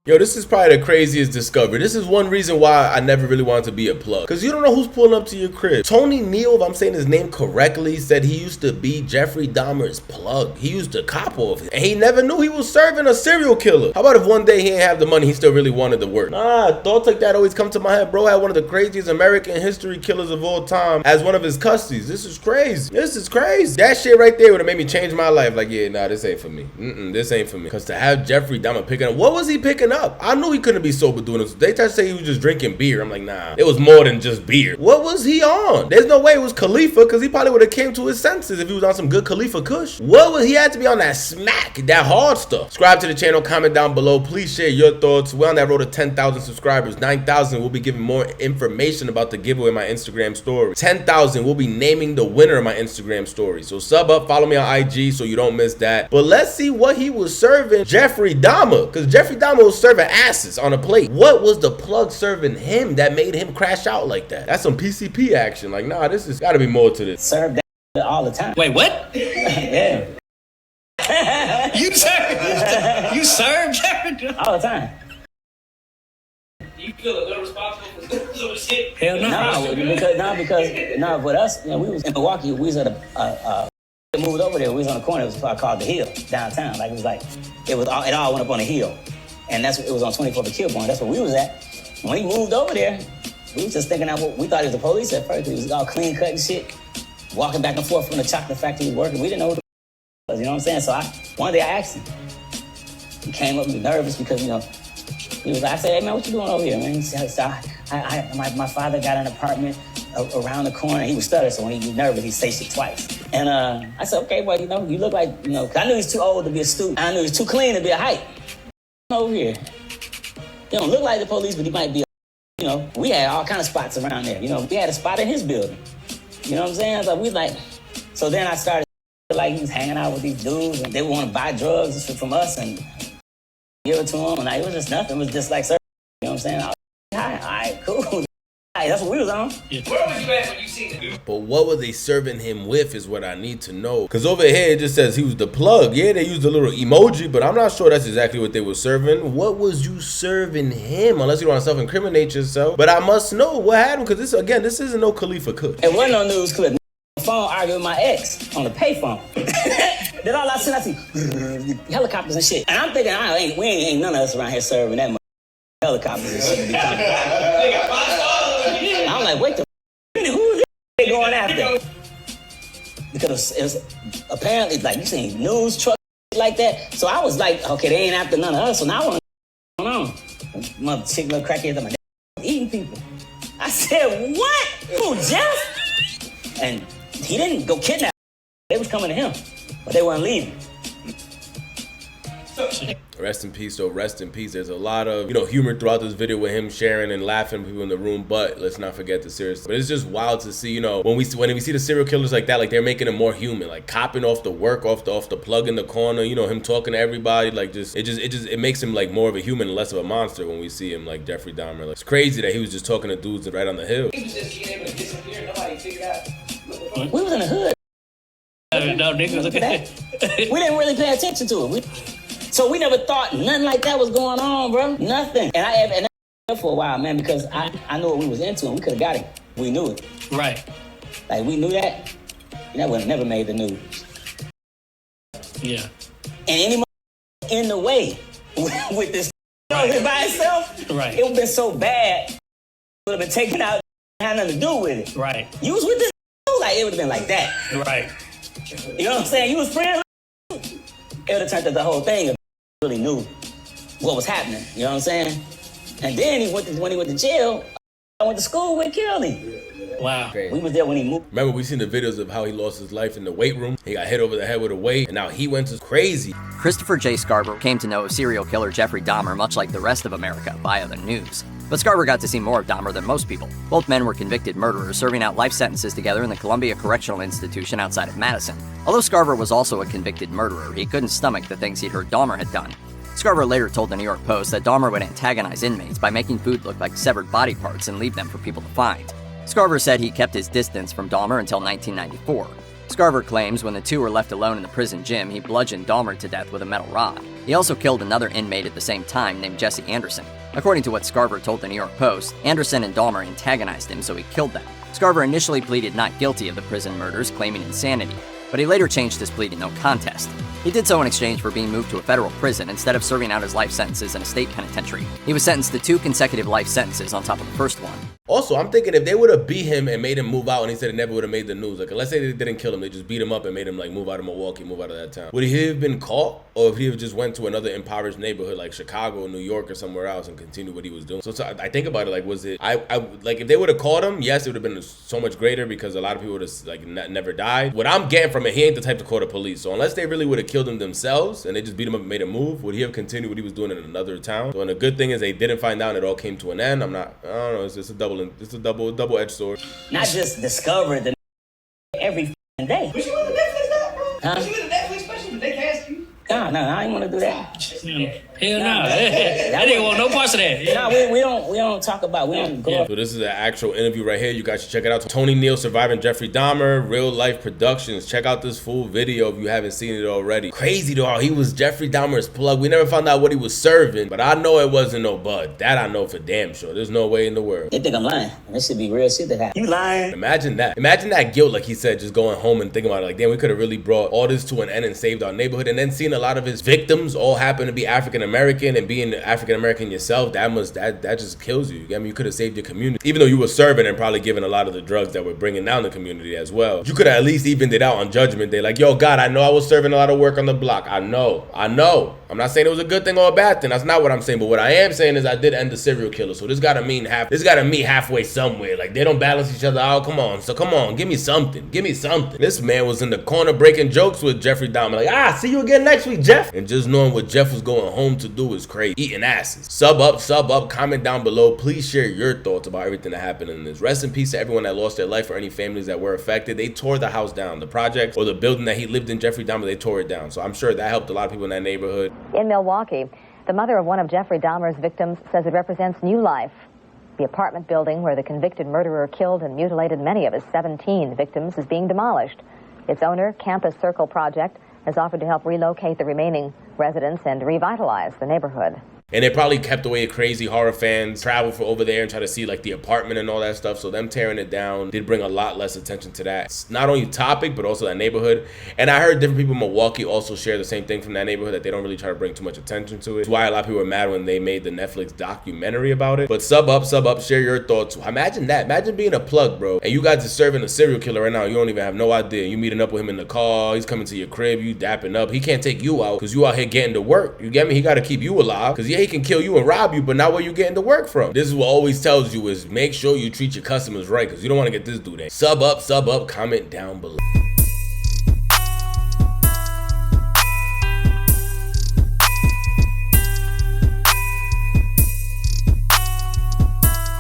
Yo, this is probably the craziest discovery. This is one reason why I never really wanted to be a plug. Because you don't know who's pulling up to your crib. Tony Neal, if I'm saying his name correctly, said he used to be Jeffrey Dahmer's plug. He used to cop off it. And he never knew he was serving a serial killer. How about if one day he didn't have the money, he still really wanted to work? Nah, thoughts like that always come to my head. Bro had one of the craziest American history killers of all time as one of his custodies. This is crazy. This is crazy. That shit right there would have made me change my life. Like, yeah, nah, this ain't for me. This ain't for me. Because to have Jeffrey Dahmer picking up, what was he picking up? I knew he couldn't be sober doing this. They tried to say he was just drinking beer. I'm like, nah, it was more than just beer. What was he on? There's no way it was Khalifa, because he probably would have came to his senses if he was on some good Khalifa Kush. What was he had to be on that smack, that hard stuff? Subscribe to the channel, comment down below. Please share your thoughts. We're on that road to 10,000 subscribers. 9,000, we'll be giving more information about the giveaway in my Instagram story. 10,000, we'll be naming the winner of my Instagram story. So sub up, follow me on IG so you don't miss that. But let's see what he was serving Jeffrey Dahmer, because Jeffrey Dahmer was serving asses on a plate. What was the plug serving him that made him crash out like that? That's some PCP action. Like, nah, this has got to be more to this. Serve that all the time. Wait, what? Yeah. You serve Jeffrey All the time. You feel a little responsible for some shit? Hell no. Because with us, you know, we was in Milwaukee. We was at moved over there. We was on a corner. It was called the Hill downtown. Like it all went up on a hill, and it was on 24th and Kilbourne. That's where we was at. When he moved over there, we was just thinking we thought he was the police at first. He was all clean cut and shit, walking back and forth from the chocolate factory he was working. We didn't know who the was, you know what I'm saying? So one day I asked him. He came up, he was nervous because, you know, I said, hey man, what you doing over here, man? He said, my father got an apartment around the corner. He was stutter, so when he was nervous, he'd say shit twice. And I said, okay, well, you know, you look like, you know, 'cause I knew he was too old to be a student. I knew he was too clean to be a hype. Over here. He don't look like the police, but he might be, you know, we had all kind of spots around there. You know, we had a spot in his building. You know what I'm saying? So then I started, like, he was hanging out with these dudes, and they would want to buy drugs from us and give it to him. And it was just nothing. It was just like, sir, you know what I'm saying? All right, cool. That's what we was on. Yeah. Where was you at when you seen it? But what were they serving him with is what I need to know. Because over here it just says he was the plug. Yeah, they used a little emoji, but I'm not sure that's exactly what they were serving. What was you serving him? Unless you want to self-incriminate yourself. But I must know what happened, because this isn't no Khalifa Kush. It wasn't no news clip. Phone arguing with my ex on the payphone. Then all I see helicopters and shit. And I'm thinking, ain't none of us around here serving that much helicopters and shit. I'm like, wait who is they going after? Because it was apparently, like, you seen news trucks like that. So I was like, okay, they ain't after none of us. So now I want to know what's going on. Mother chick, little crackheads, I'm eating people. I said, what? Who, Jeff? And he didn't go kidnap. They was coming to him, but they weren't leaving. Rest in peace, though. Rest in peace. There's a lot of, you know, humor throughout this video with him sharing and laughing at people in the room, but let's not forget the seriousness. But it's just wild to see, you know, when we see the serial killers like that, like they're making him more human, like copping off the work, off the plug in the corner, you know, him talking to everybody, like it makes him like more of a human and less of a monster when we see him like Jeffrey Dahmer. Like, it's crazy that he was just talking to dudes right on the hill. He was just being able to disappear. Nobody figured out. We was in the hood. No, niggas, look at that. We didn't really pay attention to it. So we never thought nothing like that was going on, bro. Nothing. And I for a while, man, because I knew what we was into, and we could have got him. We knew it. Right. Like, we knew that. And that would have never made the news. Yeah. And any in the way with this by itself, right, it would have been so bad. It would have been taken out, had nothing to do with it. Right. You was with this, like, it would have been like that. Right. You know what I'm saying? You was friends. It would have turned out the whole thing if he really knew what was happening. You know what I'm saying? And then when he went to jail, I went to school with Kelly. Wow. We was there when he moved. Remember, we seen the videos of how he lost his life in the weight room. He got hit over the head with a weight, and now he went to crazy. Christopher J. Scarver came to know serial killer Jeffrey Dahmer much like the rest of America via the news. But Scarver got to see more of Dahmer than most people. Both men were convicted murderers serving out life sentences together in the Columbia Correctional Institution outside of Madison. Although Scarver was also a convicted murderer, he couldn't stomach the things he'd heard Dahmer had done. Scarver later told the New York Post that Dahmer would antagonize inmates by making food look like severed body parts and leave them for people to find. Scarver said he kept his distance from Dahmer until 1994. Scarver claims when the two were left alone in the prison gym, he bludgeoned Dahmer to death with a metal rod. He also killed another inmate at the same time named Jesse Anderson. According to what Scarver told the New York Post, Anderson and Dahmer antagonized him, so he killed them. Scarver initially pleaded not guilty of the prison murders, claiming insanity, but he later changed his plea to no contest. He did so in exchange for being moved to a federal prison instead of serving out his life sentences in a state penitentiary. He was sentenced to 2 consecutive life sentences on top of the first one. Also, I'm thinking if they would have beat him and made him move out and he said it never would have made the news, like let's say they didn't kill him, they just beat him up and made him like move out of Milwaukee, move out of that town. Would he have been caught? Or if he have just went to another impoverished neighborhood like Chicago or New York or somewhere else and continued what he was doing? So I think about it, like was it, I like if they would have caught him, yes, it would have been so much greater because a lot of people would have like never died. What I'm getting from it, he ain't the type to call the police. So unless they really would have killed him themselves and they just beat him up and made a move, would he have continued what he was doing in another town? So and the good thing is they didn't find out and it all came to an end. I don't know, it's just a double-edged sword. Not just discover the every day. But you want the Netflix now, bro? Huh? But you get a Netflix special, but they cast you. No, I ain't want to do that. Hell no. That nigga want no parts of that. No, we don't talk about, we don't go up. So this is an actual interview right here. You guys should check it out. Tony Neal surviving Jeffrey Dahmer, Real Life Productions. Check out this full video if you haven't seen it already. Crazy though how he was Jeffrey Dahmer's plug. We never found out what he was serving, but I know it wasn't no bud. That I know for damn sure. There's no way in the world. They think I'm lying. This should be real shit that happened. You lying? Imagine that. Imagine that guilt, like he said, just going home and thinking about it. Like, damn, we could have really brought all this to an end and saved our neighborhood. And then seeing a lot of his victims all happen to be African American, and being African American yourself, that just kills you. I mean, you could have saved your community, even though you were serving and probably giving a lot of the drugs that were bringing down the community as well. You could have at least evened it out on Judgment Day. Like, yo, God, I know I was serving a lot of work on the block. I know. I'm not saying it was a good thing or a bad thing. That's not what I'm saying. But what I am saying is I did end the serial killer. So this gotta meet halfway somewhere. Like, they don't balance each other out. Come on, give me something. This man was in the corner breaking jokes with Jeffrey Dahmer. Like, see you again next week, Jeff. And just knowing what Jeff was going home to do is crazy. Eating asses. Sub up, comment down below. Please share your thoughts about everything that happened in this. Rest in peace to everyone that lost their life or any families that were affected. They tore the house down. The project or the building that he lived in, Jeffrey Dahmer, they tore it down. So I'm sure that helped a lot of people in that neighborhood. In Milwaukee, the mother of one of Jeffrey Dahmer's victims says it represents new life. The apartment building where the convicted murderer killed and mutilated many of his 17 victims is being demolished. Its owner, Campus Circle Project, has offered to help relocate the remaining residents and revitalize the neighborhood. And it probably kept away crazy horror fans, travel for over there and try to see like the apartment and all that stuff. So them tearing it down did bring a lot less attention to that. It's not only topic, but also that neighborhood. And I heard different people in Milwaukee also share the same thing from that neighborhood, that they don't really try to bring too much attention to it. It's why a lot of people were mad when they made the Netflix documentary about it. But sub up, share your thoughts. Imagine that. Imagine being a plug, bro. And you guys are serving a serial killer right now. You don't even have no idea. You meeting up with him in the car. He's coming to your crib. You dapping up. He can't take you out because you out here getting to work. You get me? He got to keep you alive because he can kill you and rob you, but not where you getting to work from. This is what always tells you is make sure you treat your customers right because you don't want to get this dude in. Sub up, comment down below.